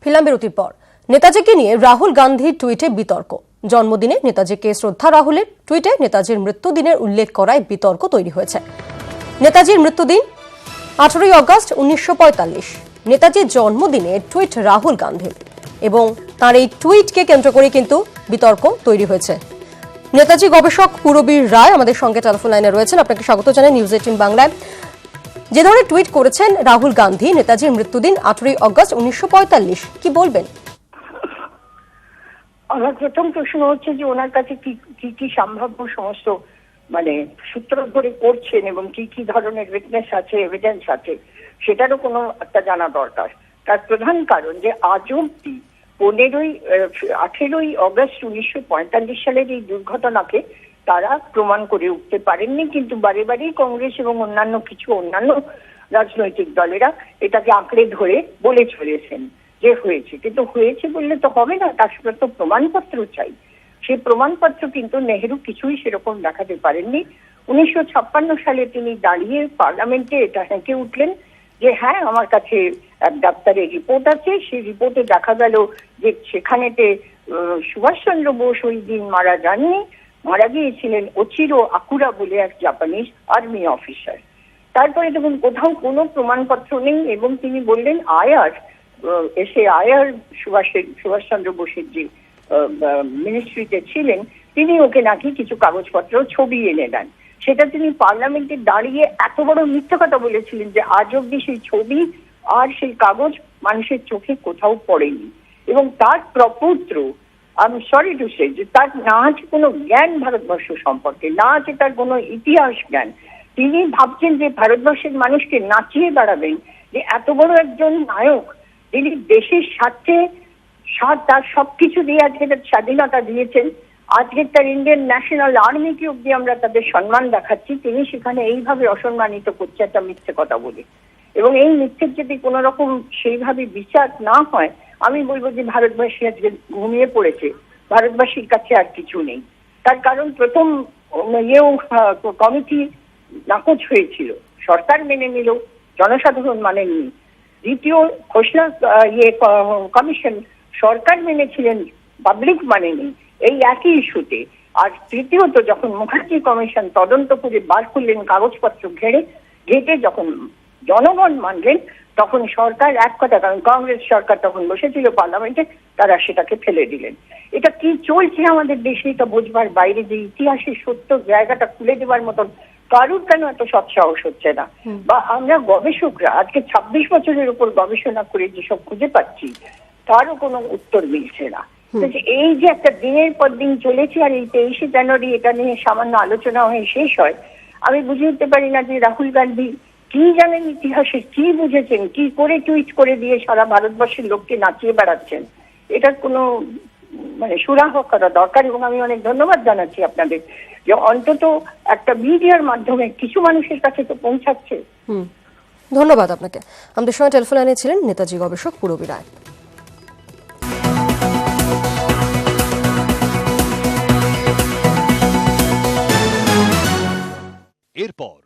Film বিরতির পর নেতাজিকে নিয়ে রাহুল গান্ধীর টুইটে বিতর্ক। জন্মদিনে নেতাজিকে শ্রদ্ধা রাহুলের টুইটে নেতাজির মৃত্যুদিনের উল্লেখ করায় বিতর্ক তৈরি হয়েছে। নেতাজির মৃত্যুদিন 18ই অগস্ট 1945। নেতাজির জন্মদিনে টুইট রাহুল গান্ধীর এবং তার এই টুইটকে কেন্দ্র করে কিন্তু বিতর্ক তৈরি হয়েছে। নেতাজি গবেষক পুরবীর রায় আমাদের সঙ্গে টেলিফোন লাইনে রয়েছেন। আপনাকে স্বাগত জানাই নিউজ 18 বাংলায়। যে ধরনের টুইট করেছেন রাহুল গান্ধী, নেতাজির মৃত্যুদিন 18ই অগস্ট 1945, কি বলবেন? আমার প্রথম প্রশ্ন হচ্ছে যে ওনার কাছে কি কি সম্ভাব্য সমস্ত সূত্র ধরে করছেন এবং কি কি ধরনের উইটনেস আছে, এভিডেন্স আছে, সেটারও কোনো একটা জানা দরকার। তার প্রধান কারণ যে আজ অব্দি 18ই অগস্ট 1945 সালের এই দুর্ঘটনাকে তারা প্রমাণ করে উঠতে পারেননি, কিন্তু বারে বারেই কংগ্রেস এবং অন্যান্য রাজনৈতিক দলেরা এটাকে আঁকড়ে ধরে বলে চলেছেন যে হয়েছে। কিন্তু হয়েছে বললে তো হবে না, তার সাথে তো প্রমাণপত্র চাই। সেই প্রমাণপত্র কিন্তু নেহেরু কিছুই সেরকম দেখাতে পারেননি। 1956 সালে তিনি দাঁড়িয়ে পার্লামেন্টে এটা হেঁকে উঠলেন যে হ্যাঁ, আমার কাছে এক ডাক্তারের রিপোর্ট আছে, সেই রিপোর্টে দেখা গেল যে সেখানেতে সুভাষচন্দ্র বোস ওই দিন মারা যাননি, মারা গিয়েছিলেন ওচিরো আকুরা বলে এক জাপানিজ আর্মি অফিসার। তারপরে দেখুন কোথাও কোনো প্রমাণপত্র নেই এবং তিনি বললেন আয়ার সুভাষচন্দ্র বোসের যে মিনিস্ট্রিতে ছিলেন, তিনি ওকে নাকি কিছু কাগজপত্র ছবি এনে দেন। সেটা তিনি পার্লামেন্টে দাঁড়িয়ে এত বড় মিথ্যা কথা বলেছিলেন যে আজ অব্দি সেই ছবি আর সেই কাগজ মানুষের চোখে কোথাও পড়েনি। এবং তার প্রপুত্র, আমি সরি টু সে, যে তার না আছে কোনো জ্ঞান ভারতবর্ষ সম্পর্কে, না আছে তার কোনো ইতিহাস জ্ঞান। তিনি ভাবছেন যে ভারতবর্ষের মানুষকে নাচিয়ে বেড়াবেন, যে এত বড় একজন নায়ক, তিনি দেশের স্বার্থে তার সবকিছু দিয়ে আজকে তার স্বাধীনতা দিয়েছেন। আজকে তার ইন্ডিয়ান ন্যাশনাল আর্মিকে অব্দি আমরা তাদের সম্মান দেখাচ্ছি, তিনি সেখানে এইভাবে অসম্মানিত করছে একটা মিথ্যে কথা বলে। এবং এই মিথ্যের যদি কোন রকম সেইভাবে বিচার না হয়, আমি বলবো যে ভারতবাসী আজকে ঘুমিয়ে পড়েছে, ভারতবাসীর কাছে আর কিছু নেই। তার কারণ প্রথম কমিটি নাকচ হয়েছিল, সরকার মেনে নিল, জনসাধারণ মানেননি। দ্বিতীয় ঘোষণা কমিশন সরকার মেনেছিলেন, পাবলিক মানেনি, এই একই ইস্যুতে। আর তৃতীয়ত যখন মুখার্জি কমিশন তদন্ত করে বার করলেন কাগজপত্র ঘেটে যখন জনগণ মানলেন, তখন সরকার এক কথা, কারণ কংগ্রেস সরকার তখন বসেছিল পার্লামেন্টে, তারা সেটাকে ফেলে দিলেন। এটা কি চলছে আমাদের দেশে এটা বোঝবার বাইরে, যে ইতিহাসের সত্য জায়গাটা খুলে দেওয়ার মতন কারুর কেন এত সৎসাহস হচ্ছে না? বা আমরা গবেষকরা আজকে 26 বছরের উপর গবেষণা করে যেসব খুঁজে পাচ্ছি, তারও কোনো উত্তর মিলছে না। এই যে একটা দিনের পর দিন চলেছে, আর এই 23শে জানুয়ারি এটা নিয়ে সামান্য আলোচনা হয়ে শেষ হয়, আমি বুঝে উঠতে পারি না যে রাহুল গান্ধী কি জানেন ইতিহাসে, কি বুঝেছেন, কি করে টুইট করে দিয়ে সারা ভারতবর্ষের লোককে নাচিয়ে বেড়াচ্ছেন। এটার কোনো সুরাহ করা দরকার। এবং আমি অনেক ধন্যবাদ জানাচ্ছি আপনাদের যে অন্তত একটা মিডিয়ার মাধ্যমে কিছু মানুষের কাছে তো পৌঁছাচ্ছে। ধন্যবাদ আপনাকে। আমাদের সঙ্গে টেলিফোন লাইনে ছিলেন নেতাজি গবেষক পুরবীর রায়। এরপর